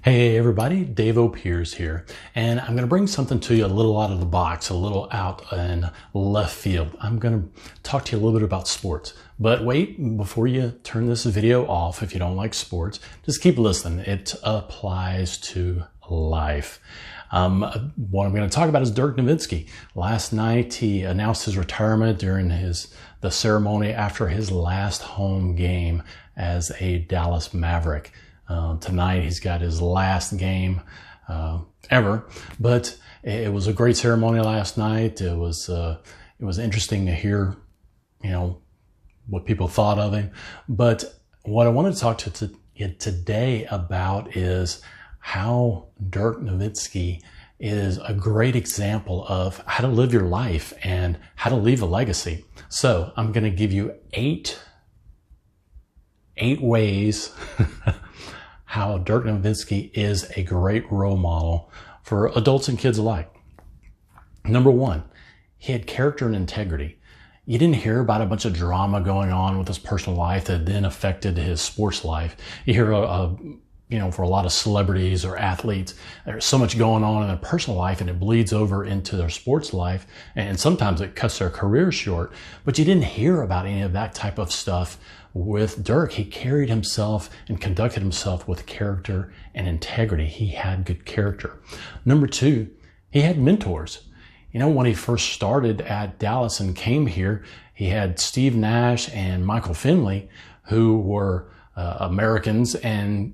Hey everybody, DailyDaveaux here, and I'm going to bring something to you a little out of the box, a little out in left field. I'm going to talk to you a little bit about sports. But wait, before you turn this video off, if you don't like sports, just keep listening. It applies to life. What I'm going to talk about is Dirk Nowitzki. Last night, he announced his retirement during the ceremony after his last home game as a Dallas Maverick. Tonight he's got his last game ever, but it was a great ceremony last night. It was interesting to hear, what people thought of him. But what I wanted to talk to you today about is how Dirk Nowitzki is a great example of how to live your life and how to leave a legacy. So I'm going to give you eight ways how Dirk Nowitzki is a great role model for adults and kids alike. Number one, he had character and integrity. You didn't hear about a bunch of drama going on with his personal life that then affected his sports life. You hear, for a lot of celebrities or athletes, there's so much going on in their personal life and it bleeds over into their sports life. And sometimes it cuts their career short, but you didn't hear about any of that type of stuff with Dirk. He carried himself and conducted himself with character and integrity. He had good character. Number two, he had mentors. When he first started at Dallas and came here, he had Steve Nash and Michael Finley, who were Americans, and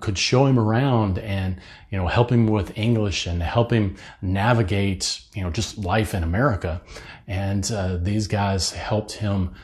could show him around and, help him with English and help him navigate, just life in America. And these guys helped him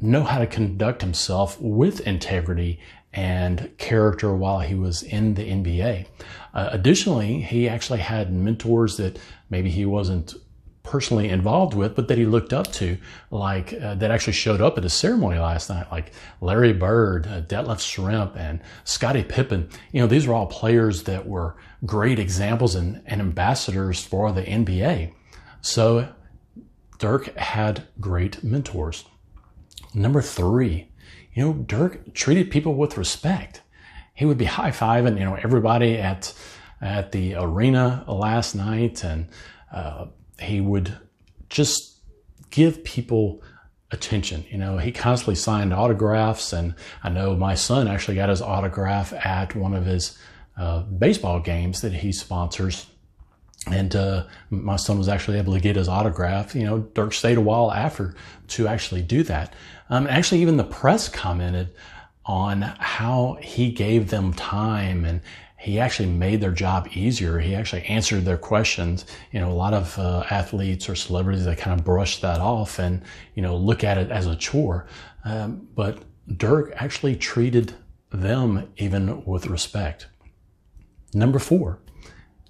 know how to conduct himself with integrity and character while he was in the NBA. Additionally, he actually had mentors that maybe he wasn't personally involved with, but that he looked up to, like that actually showed up at his ceremony last night, like Larry Bird, Detlef Schrempf, and Scottie Pippen. These are all players that were great examples and ambassadors for the NBA. So Dirk had great mentors. Number three, Dirk treated people with respect. He would be high-fiving, everybody at the arena last night, and he would just give people attention. He constantly signed autographs, and I know my son actually got his autograph at one of his baseball games that he sponsors. And my son was actually able to get his autograph. Dirk stayed a while after to actually do that. Actually, even the press commented on how he gave them time, and he actually made their job easier. He actually answered their questions. A lot of athletes or celebrities, they kind of brush that off and, look at it as a chore. But Dirk actually treated them even with respect. Number four,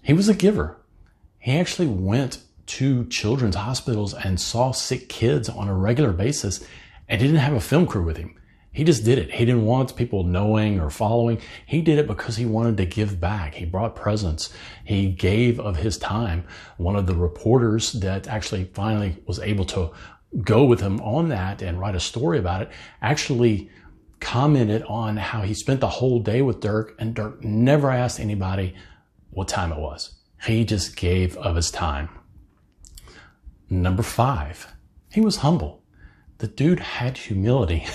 he was a giver. He actually went to children's hospitals and saw sick kids on a regular basis and didn't have a film crew with him. He just did it. He didn't want people knowing or following. He did it because he wanted to give back. He brought presents. He gave of his time. One of the reporters that actually finally was able to go with him on that and write a story about it actually commented on how he spent the whole day with Dirk, and Dirk never asked anybody what time it was. He just gave of his time. Number five, he was humble. The dude had humility.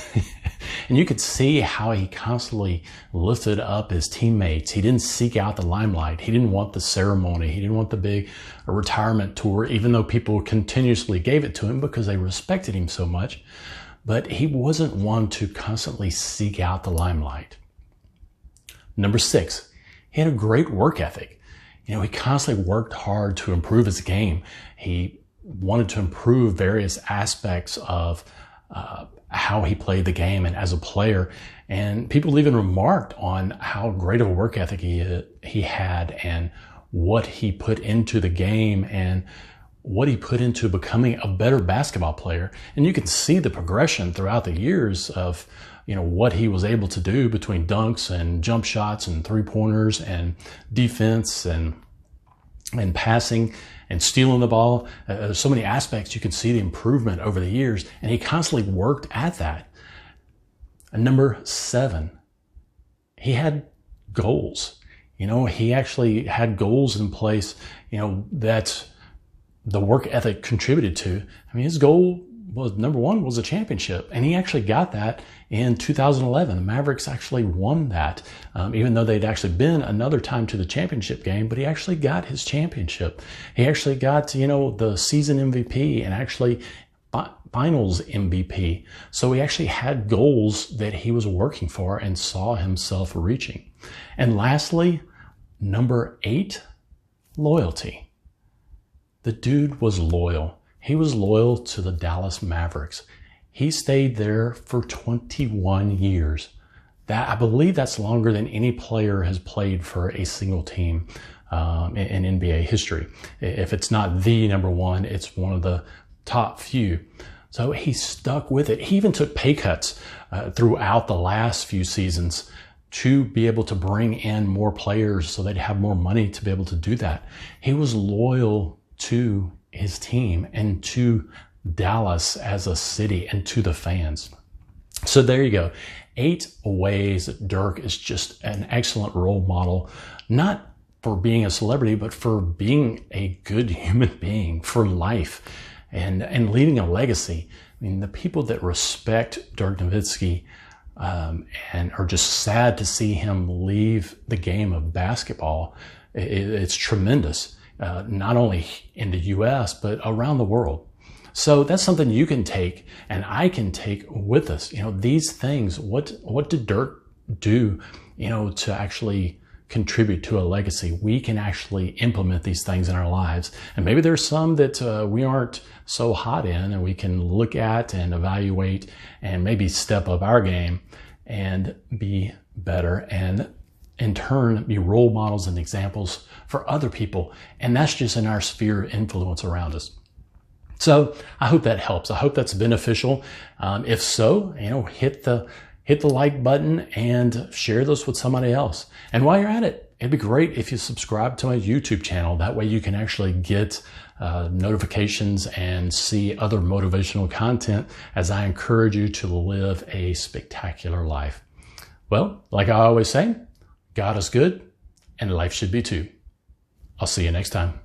And you could see how he constantly lifted up his teammates. He didn't seek out the limelight. He didn't want the ceremony. He didn't want the big retirement tour, even though people continuously gave it to him because they respected him so much. But he wasn't one to constantly seek out the limelight. Number six, he had a great work ethic. He constantly worked hard to improve his game. He wanted to improve various aspects of how he played the game and as a player. And people even remarked on how great of a work ethic he had and what he put into the game and what he put into becoming a better basketball player. And you can see the progression throughout the years of what he was able to do between dunks and jump shots and three-pointers and defense and passing and stealing the ball. There's so many aspects you can see the improvement over the years, and he constantly worked at that. And number 7, he had goals. He actually had goals in place, that the work ethic contributed to. His goal was, number one, was a championship. And he actually got that in 2011. The Mavericks actually won that, even though they'd actually been another time to the championship game, but he actually got his championship. He actually got, the season MVP and actually finals MVP. So he actually had goals that he was working for and saw himself reaching. And lastly, number 8, loyalty. The dude was loyal. He was loyal to the Dallas Mavericks. He stayed there for 21 years. I believe that's longer than any player has played for a single team in NBA history. If it's not the number one, it's one of the top few. So he stuck with it. He even took pay cuts throughout the last few seasons to be able to bring in more players so they'd have more money to be able to do that. He was loyal to his team and to Dallas as a city and to the fans. So there you go. 8 ways that Dirk is just an excellent role model, not for being a celebrity, but for being a good human being, for life, and leaving a legacy. The people that respect Dirk Nowitzki and are just sad to see him leave the game of basketball, it's tremendous, not only in the U.S., but around the world. So that's something you can take and I can take with us. These things, what did Dirk do, to actually contribute to a legacy? We can actually implement these things in our lives. And maybe there's some that we aren't so hot in, and we can look at and evaluate and maybe step up our game and be better, and in turn be role models and examples for other people. And that's just in our sphere of influence around us. So I hope that helps. I hope that's beneficial. If so, hit the like button and share this with somebody else. And while you're at it, it'd be great if you subscribe to my YouTube channel. That way you can actually get notifications and see other motivational content as I encourage you to live a spectacular life. Well, like I always say, God is good and life should be too. I'll see you next time.